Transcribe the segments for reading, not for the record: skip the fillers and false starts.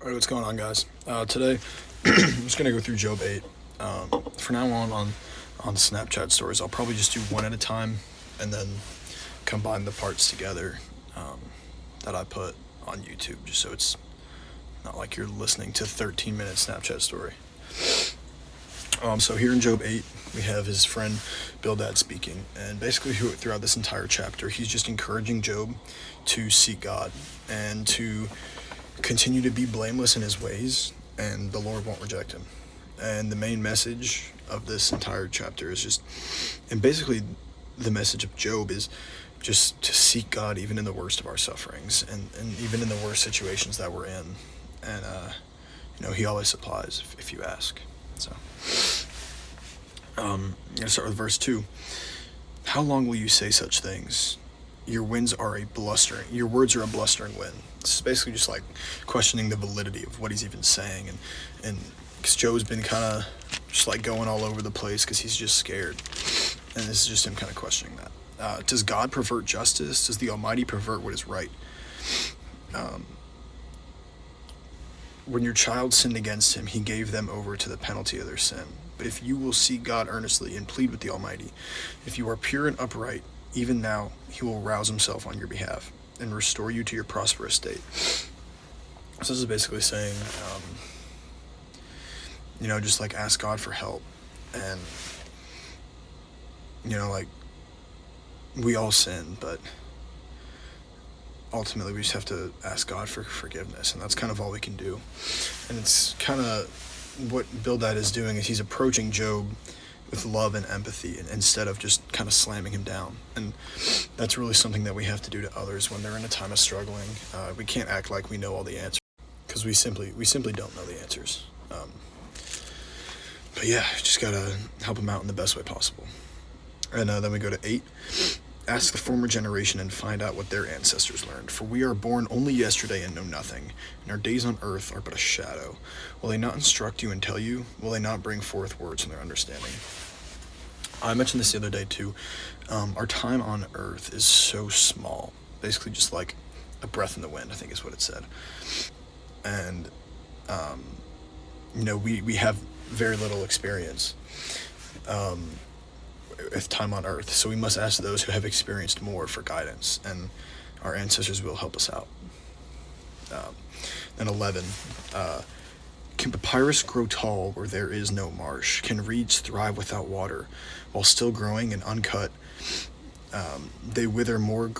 Alright, what's going on, guys? Today, I'm just gonna go through Job 8. For now on Snapchat stories, I'll probably just do one at a time and then combine the parts together that I put on YouTube, just so it's not like you're listening to 13-minute Snapchat story. So here in Job 8, we have his friend Bildad speaking, and basically throughout this entire chapter, he's just encouraging Job to seek God and to continue to be blameless in his ways, and the Lord won't reject him. And the main message of this entire chapter is just, and basically the message of Job is just to seek God even in the worst of our sufferings, and even in the worst situations that we're in. And, he always supplies if you ask. So, I'm going to start with verse 2. How long will you say such things? Your words are a blustering wind. This is basically just like questioning the validity of what he's even saying, and because Joe's been kind of just like going all over the place because he's just scared, and this is just him kind of questioning that. Does God pervert justice? Does the Almighty pervert what is right? When your child sinned against him, he gave them over to the penalty of their sin. But if you will seek God earnestly and plead with the Almighty, if you are pure and upright, even now he will rouse himself on your behalf and restore you to your prosperous state. So this is basically saying, just like ask God for help. And, like we all sin, but ultimately we just have to ask God for forgiveness, and that's kind of all we can do. And it's kind of what Bildad is doing is he's approaching Job with love and empathy, and instead of just kind of slamming him down. And that's really something that we have to do to others when they're in a time of struggling. We can't act like we know all the answers, because we simply don't know the answers. But yeah, just gotta help them out in the best way possible. And then we go to 8. Ask the former generation and find out what their ancestors learned. For we are born only yesterday and know nothing, and our days on earth are but a shadow. Will they not instruct you and tell you? Will they not bring forth words from their understanding? I mentioned this the other day too. Our time on earth is so small. Basically just like a breath in the wind, I think is what it said. And, we have very little experience with time on earth. So we must ask those who have experienced more for guidance, and our ancestors will help us out. Then 11. Can papyrus grow tall where there is no marsh? Can reeds thrive without water? While still growing and uncut, they wither more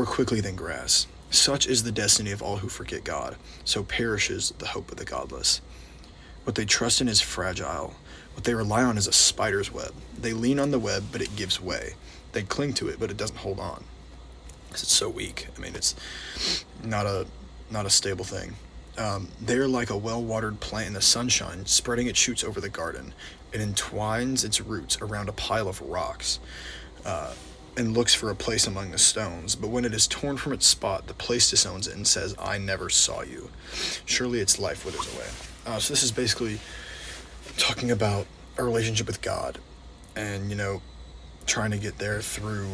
quickly than grass. Such is the destiny of all who forget God. So perishes the hope of the godless. What they trust in is fragile. What they rely on is a spider's web. They lean on the web, but it gives way. They cling to it, but it doesn't hold on, because it's so weak. I mean, it's not a stable thing. They are like a well-watered plant in the sunshine, spreading its shoots over the garden. It entwines its roots around a pile of rocks, and looks for a place among the stones. But when it is torn from its spot, the place disowns it and says, I never saw you. Surely its life withers away. So this is basically talking about a relationship with God, and, trying to get there through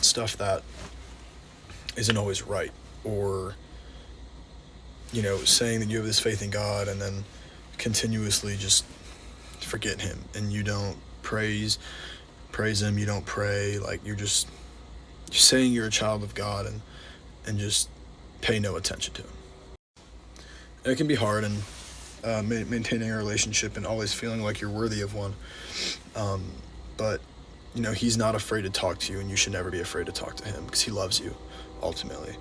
stuff that isn't always right, or, saying that you have this faith in God and then continuously just forget him, and you don't praise him, you don't pray, like you're saying you're a child of God and just pay no attention to him. And it can be hard, and maintaining a relationship and always feeling like you're worthy of one. But, he's not afraid to talk to you, and you should never be afraid to talk to him, because he loves you, ultimately.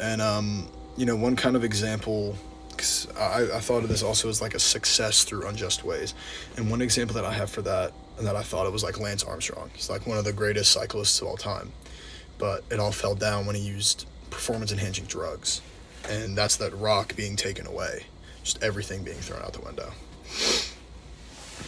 And, one kind of example, because I thought of this also as like a success through unjust ways. And one example that I have for that, and that I thought it was like Lance Armstrong. He's like one of the greatest cyclists of all time. But it all fell down when he used performance-enhancing drugs. And that's that rock being taken away. Just everything being thrown out the window.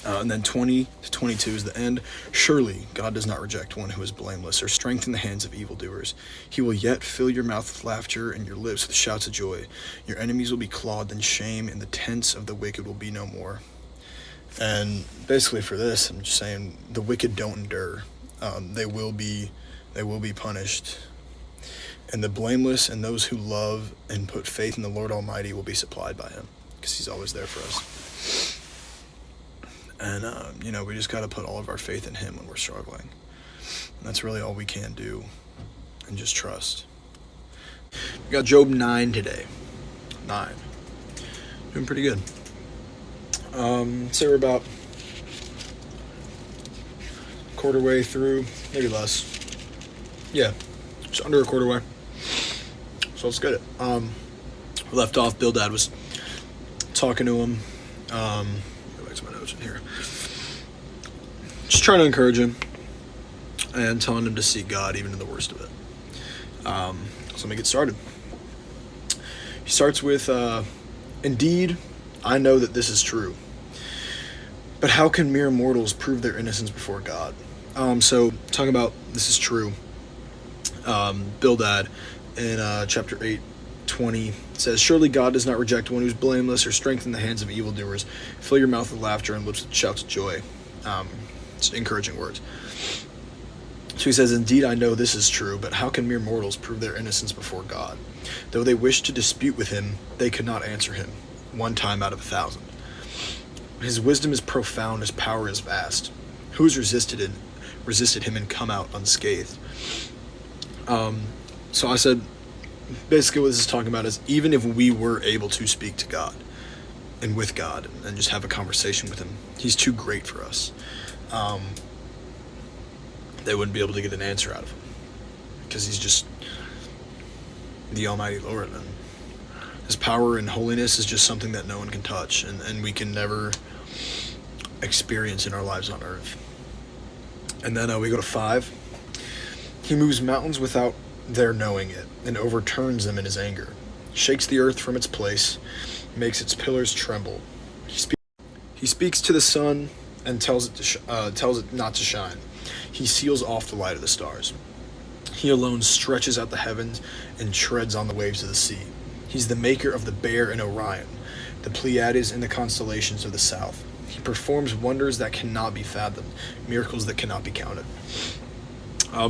And then 20 to 22 is the end. Surely God does not reject one who is blameless, or strengthen the hands of evildoers. He will yet fill your mouth with laughter and your lips with shouts of joy. Your enemies will be clothed in shame, and the tents of the wicked will be no more. And basically for this, I'm just saying the wicked don't endure. They will be punished. And the blameless and those who love and put faith in the Lord Almighty will be supplied by him, because he's always there for us. And, we just got to put all of our faith in him when we're struggling. And that's really all we can do, and just trust. We got Job 9 today. 9. Doing pretty good. Say we're about quarter way through, maybe less. Yeah, just under a quarter way. So let's get it. We left off, Bildad was talking to him. Go back to my notes in here. Just trying to encourage him and telling him to seek God even in the worst of it. So let me get started. He starts with, indeed, I know that this is true. But how can mere mortals prove their innocence before God? So talking about this is true. Bildad in chapter 8:20 says, surely God does not reject one who is blameless or strengthen the hands of evildoers. Fill your mouth with laughter and lips with shouts of joy. It's encouraging words. So he says, indeed, I know this is true, but how can mere mortals prove their innocence before God? Though they wished to dispute with him, they could not answer him, one time out of 1,000. His wisdom is profound, his power is vast. Who has resisted him and come out unscathed? So I said, basically what this is talking about is, even if we were able to speak to God and with God and just have a conversation with him, he's too great for us. They wouldn't be able to get an answer out of him, because he's just the Almighty Lord, and his power and holiness is just something that no one can touch, and we can never experience in our lives on earth. And then we go to 5. He moves mountains without their knowing it, and overturns them in his anger. Shakes the earth from its place, makes its pillars tremble. He speaks to the sun and tells it not to shine. He seals off the light of the stars. He alone stretches out the heavens and treads on the waves of the sea. He's the maker of the Bear and Orion, the Pleiades and the constellations of the south. He performs wonders that cannot be fathomed, miracles that cannot be counted.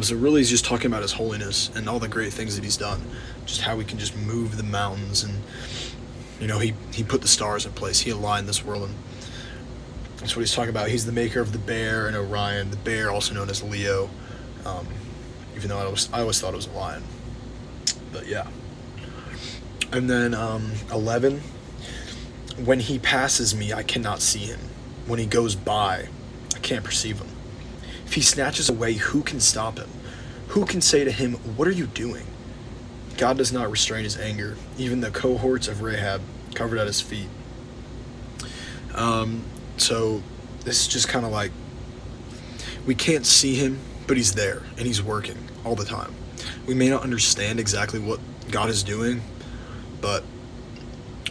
So really he's just talking about his holiness and all the great things that he's done. Just how he can just move the mountains, and he put the stars in place. He aligned this world, and that's what he's talking about. He's the maker of the Bear and Orion, the Bear also known as Leo, even though I always thought it was a lion. But yeah. And then 11, when he passes me, I cannot see him. When he goes by, I can't perceive him. If he snatches away, who can stop him? Who can say to him, what are you doing? God does not restrain his anger. Even the cohorts of Rahab covered at his feet. So this is just kind of like, we can't see him, but he's there, and he's working all the time. We may not understand exactly what God is doing, but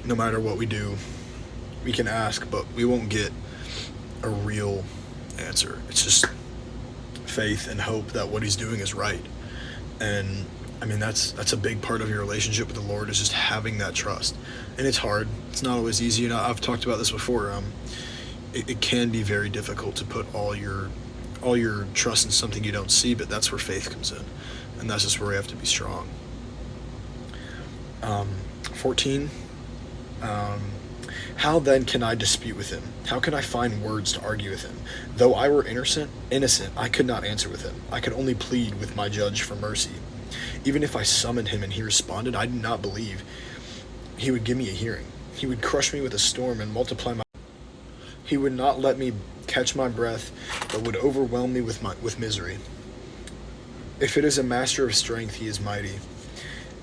no matter what we do, we can ask, but we won't get a real answer. It's just faith and hope that what he's doing is right. And I mean, that's a big part of your relationship with the Lord, is just having that trust. And it's hard. It's not always easy. And I've talked about this before. It can be very difficult to put all your trust in something you don't see, but that's where faith comes in. And that's just where we have to be strong. 14. How then can I dispute with him? How can I find words to argue with him? Though I were innocent, I could not answer with him. I could only plead with my judge for mercy. Even if I summoned him and he responded, I do not believe he would give me a hearing. He would crush me with a storm and multiply my... He would not let me catch my breath, but would overwhelm me with misery. If it is a master of strength, he is mighty.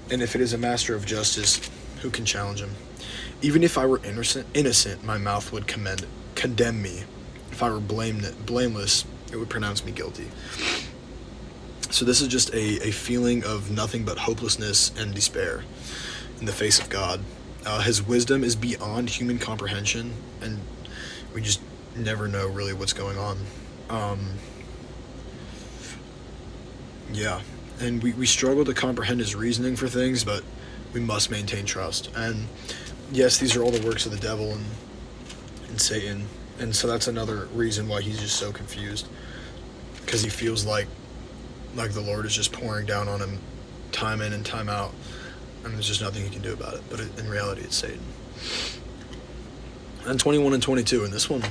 And if it is a master of justice, who can challenge him? Even if I were innocent, my mouth would condemn me. If I were blameless, it would pronounce me guilty. So this is just a feeling of nothing but hopelessness and despair in the face of God. His wisdom is beyond human comprehension, and we just never know really what's going on. And we struggle to comprehend his reasoning for things, but we must maintain trust. And yes, these are all the works of the devil and Satan, and so that's another reason why he's just so confused, because he feels like the Lord is just pouring down on him time in and time out, and there's just nothing he can do about it. But in reality, it's Satan. And 21 and 22, in this one,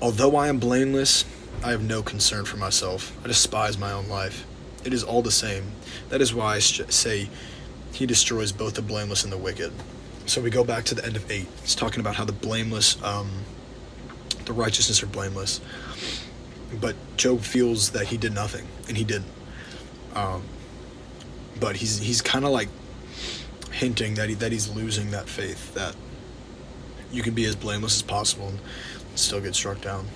although I am blameless, I have no concern for myself. I despise my own life. It is all the same. That is why I say he destroys both the blameless and the wicked. So we go back to the end of 8. It's talking about how the blameless, the righteousness are blameless. But Job feels that he did nothing, and he didn't. But he's kind of like hinting that he's losing that faith, that you can be as blameless as possible and still get struck down.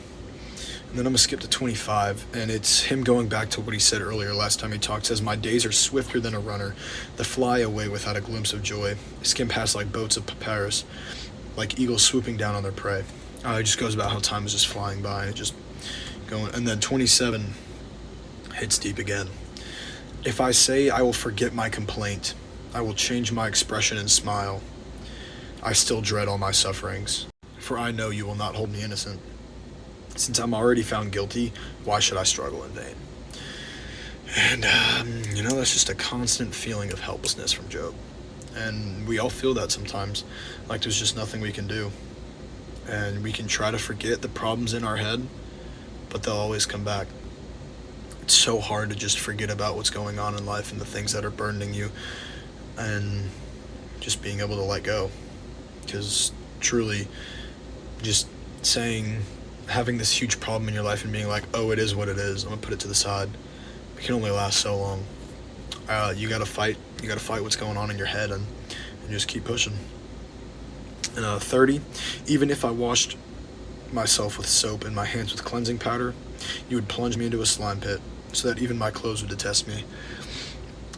And then I'm going to skip to 25, and it's him going back to what he said earlier last time he talked. It says, my days are swifter than a runner, that fly away without a glimpse of joy, skim past like boats of papyrus, like eagles swooping down on their prey. It just goes about how time is just flying by, and it just going. And then 27 hits deep again. If I say I will forget my complaint, I will change my expression and smile, I still dread all my sufferings, for I know you will not hold me innocent. Since I'm already found guilty, why should I struggle in vain? And, that's just a constant feeling of helplessness from Job. And we all feel that sometimes, like there's just nothing we can do. And we can try to forget the problems in our head, but they'll always come back. It's so hard to just forget about what's going on in life and the things that are burdening you, and just being able to let go. Because truly, just having this huge problem in your life and being like, oh, it is what it is, I'm gonna put it to the side, it can only last so long. You gotta fight what's going on in your head and just keep pushing. And 30, even if I washed myself with soap and my hands with cleansing powder, you would plunge me into a slime pit, so that even my clothes would detest me.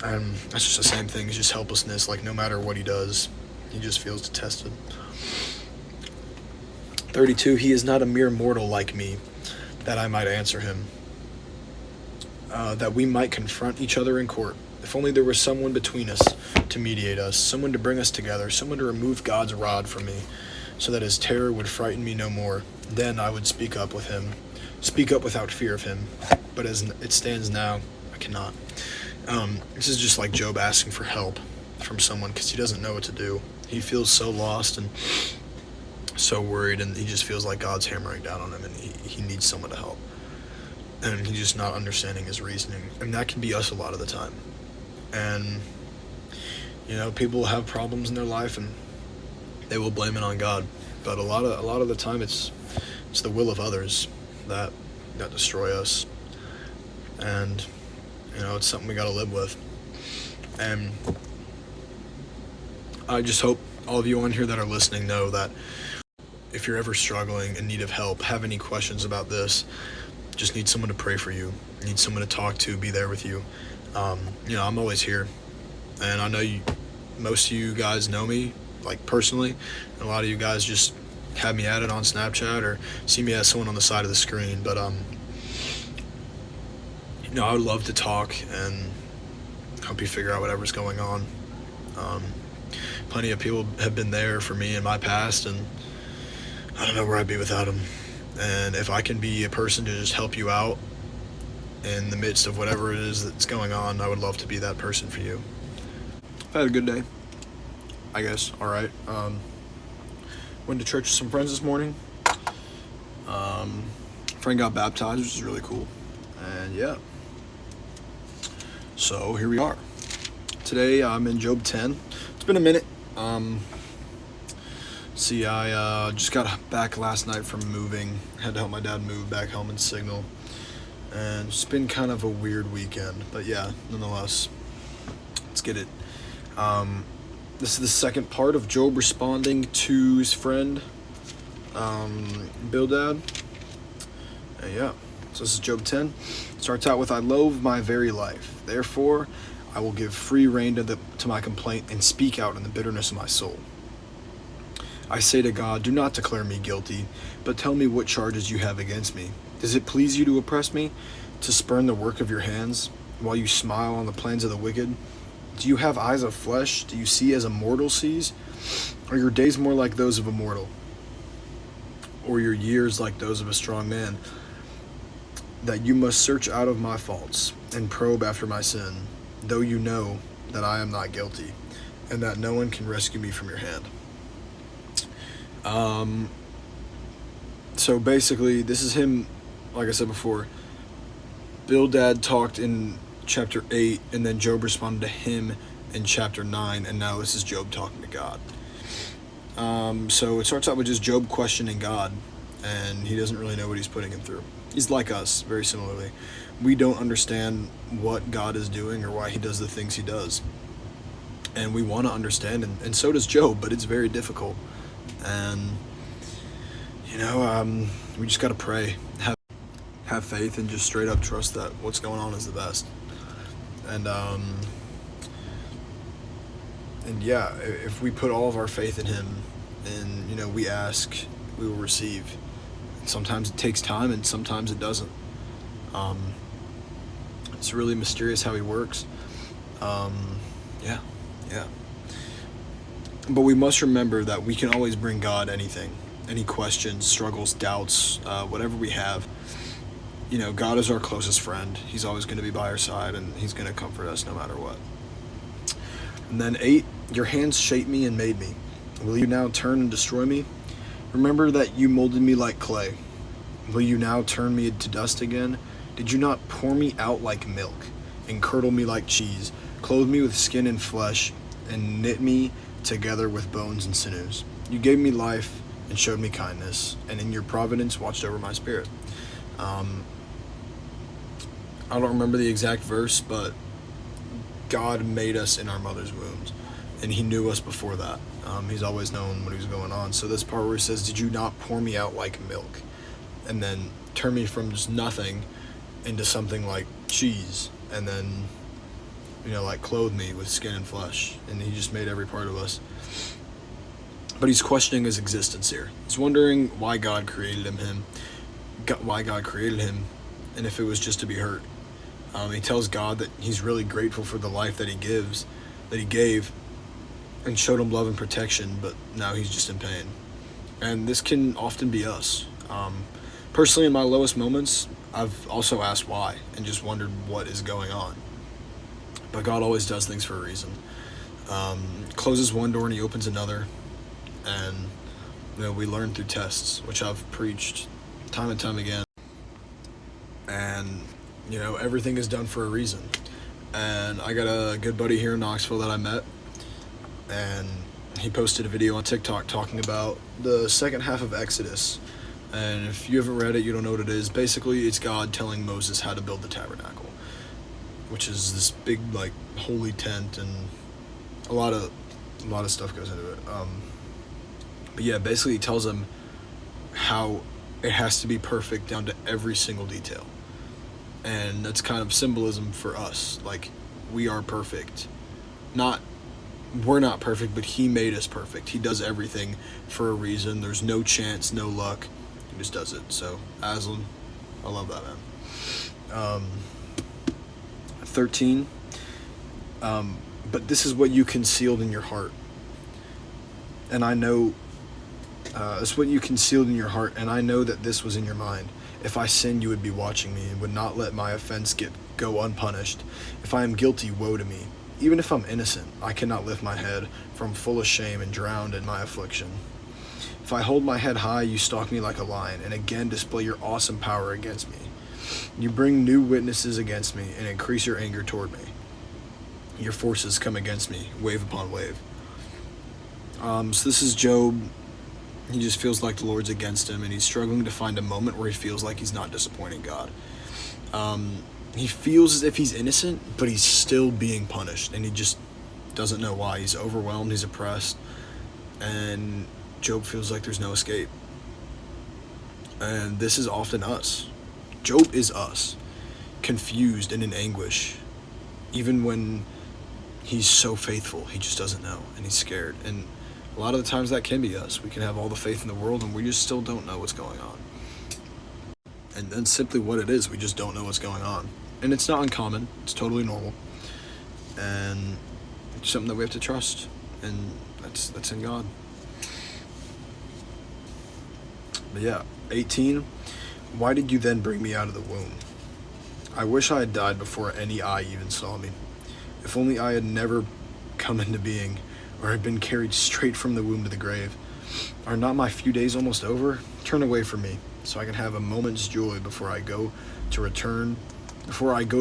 And that's just the same thing, it's just helplessness. Like no matter what he does, he just feels detested. 32, he is not a mere mortal like me, that I might answer him, that we might confront each other in court. If only there was someone between us to mediate us, someone to bring us together, someone to remove God's rod from me, so that his terror would frighten me no more. Then I would speak up without fear of him. But as it stands now, I cannot. This is just like Job asking for help from someone because he doesn't know what to do. He feels so lost and so worried, and he just feels like God's hammering down on him, and he needs someone to help. And he's just not understanding his reasoning. And that can be us a lot of the time. And, people have problems in their life, and they will blame it on God. But a lot of the time, it's the will of others that destroy us. And, it's something we got to live with. And I just hope all of you on here that are listening know that if you're ever struggling, in need of help, have any questions about this, just need someone to pray for you, need someone to talk to, be there with you. I'm always here. And I know most of you guys know me, like personally, and a lot of you guys just have me at it on Snapchat or see me as someone on the side of the screen. But, I would love to talk and help you figure out whatever's going on. Plenty of people have been there for me in my past, and I don't know where I'd be without them. And if I can be a person to just help you out in the midst of whatever it is that's going on, I would love to be that person for you. I've had a good day, I guess. All right. Went to church with some friends this morning. Friend got baptized, which is really cool. And yeah. So here we are. Today I'm in Job 10. It's been a minute. I just got back last night from moving. Had to help my dad move back home in Signal. And it's been kind of a weird weekend. But yeah, nonetheless, let's get it. This is the second part of Job responding to his friend, Bildad. And yeah, so this is Job 10. Starts out with, I loathe my very life. Therefore, I will give free rein to my complaint and speak out in the bitterness of my soul. I say to God, do not declare me guilty, but tell me what charges you have against me. Does it please you to oppress me, to spurn the work of your hands, while you smile on the plans of the wicked? Do you have eyes of flesh? Do you see as a mortal sees? Are your days more like those of a mortal? Or your years like those of a strong man? That you must search out of my faults and probe after my sin. though you know that I am not guilty, and that no one can rescue me from your hand. So basically, this is him, like I said before. Bildad talked in chapter 8, and then Job responded to him in chapter 9, and now this is Job talking to God. So it starts out with just Job questioning God, and he doesn't really know what he's putting him through. He's like us, very similarly. We don't understand what God is doing or why he does the things he does. And we want to understand, and so does Job, but it's very difficult. And, we just got to pray, have faith, and just straight up trust that what's going on is the best. And yeah, if we put all of our faith in him, and, we ask, we will receive. And sometimes it takes time, and sometimes it doesn't. It's really mysterious how he works. Yeah. But we must remember that we can always bring God anything, any questions, struggles, doubts, whatever we have. God is our closest friend. He's always going to be by our side, and he's going to comfort us no matter what. And then 8, your hands shaped me and made me. Will you now turn and destroy me? Remember that you molded me like clay. Will you now turn me to dust again? Did you not pour me out like milk, and curdle me like cheese, clothe me with skin and flesh, and knit me together with bones and sinews? You gave me life and showed me kindness, and in your providence watched over my spirit. I don't remember the exact verse, but God made us in our mother's wombs, and he knew us before that. He's always known what he was going on. So this part where he says, did you not pour me out like milk, and then turn me from just nothing into something like cheese, and then like clothe me with skin and flesh, and he just made every part of us. But he's questioning his existence here. He's wondering why God created him, and if it was just to be hurt. He tells God that he's really grateful for the life that he gave, and showed him love and protection, but now he's just in pain. And this can often be us. Personally, in my lowest moments, I've also asked why, and just wondered what is going on. But God always does things for a reason. Closes one door and he opens another. And we learn through tests, which I've preached time and time again. And everything is done for a reason. And I got a good buddy here in Knoxville that I met, and he posted a video on TikTok talking about the second half of Exodus. And if you haven't read it, you don't know what it is. Basically, it's God telling Moses how to build the tabernacle, which is this big, holy tent, and a lot of stuff goes into it. But yeah, basically he tells him how it has to be perfect down to every single detail. And that's kind of symbolism for us. We are perfect. We're not perfect, but he made us perfect. He does everything for a reason. There's no chance, no luck. He just does it. So, Aslan, I love that, man. 13. But this is what you concealed in your heart. And I know, it's what you concealed in your heart, and I know that this was in your mind. If I sinned, you would be watching me, and would not let my offense go unpunished. If I am guilty, woe to me. Even if I'm innocent, I cannot lift my head, for I'm full of shame and drowned in my affliction. If I hold my head high, you stalk me like a lion, and again display your awesome power against me. You bring new witnesses against me, and increase your anger toward me. Your forces come against me, wave upon wave. So this is Job. He just feels like the Lord's against him, and he's struggling to find a moment where he feels like he's not disappointing God. He feels as if he's innocent, but he's still being punished, and he just doesn't know why. He's overwhelmed, he's oppressed, and Job feels like there's no escape. And this is often us. Job is us, confused and in anguish, even when he's so faithful. He just doesn't know, and he's scared. And a lot of the times that can be us. We can have all the faith in the world, and we just still don't know what's going on. And that's simply what it is. We just don't know what's going on. And it's not uncommon. It's totally normal. And it's something that we have to trust. And that's in God. But yeah, 18. Why did you then bring me out of the womb? I wish I had died before any eye even saw me. If only I had never come into being, or had been carried straight from the womb to the grave. Are not my few days almost over? Turn away from me, so I can have a moment's joy before I go to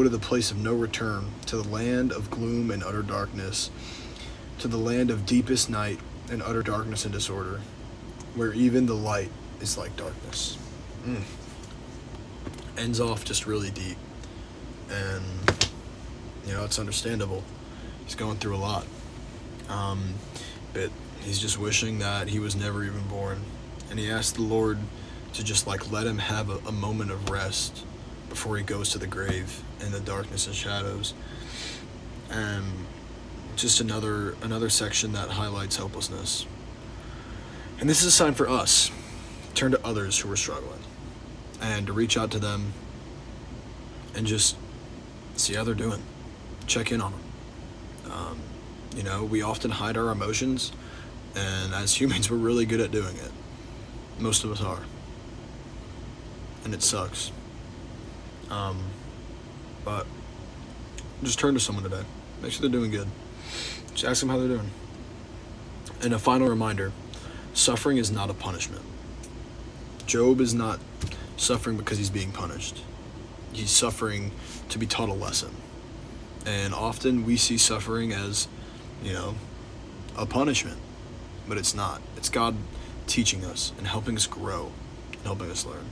the place of no return, to the land of gloom and utter darkness, to the land of deepest night and utter darkness and disorder, where even the light is like darkness. Ends off just really deep, and it's understandable. He's going through a lot, but he's just wishing that he was never even born, and he asked the Lord to just let him have a moment of rest before he goes to the grave in the darkness and shadows. And just another section that highlights helplessness. And this is a sign for us. Turn to others who are struggling, and to reach out to them and just see how they're doing. Check in on them. We often hide our emotions, and as humans, we're really good at doing it. Most of us are. And it sucks. But just turn to someone today. Make sure they're doing good. Just ask them how they're doing. And a final reminder, suffering is not a punishment. Job is not suffering because he's being punished. He's suffering to be taught a lesson. And often we see suffering as, a punishment. But it's not. It's God teaching us and helping us grow and helping us learn.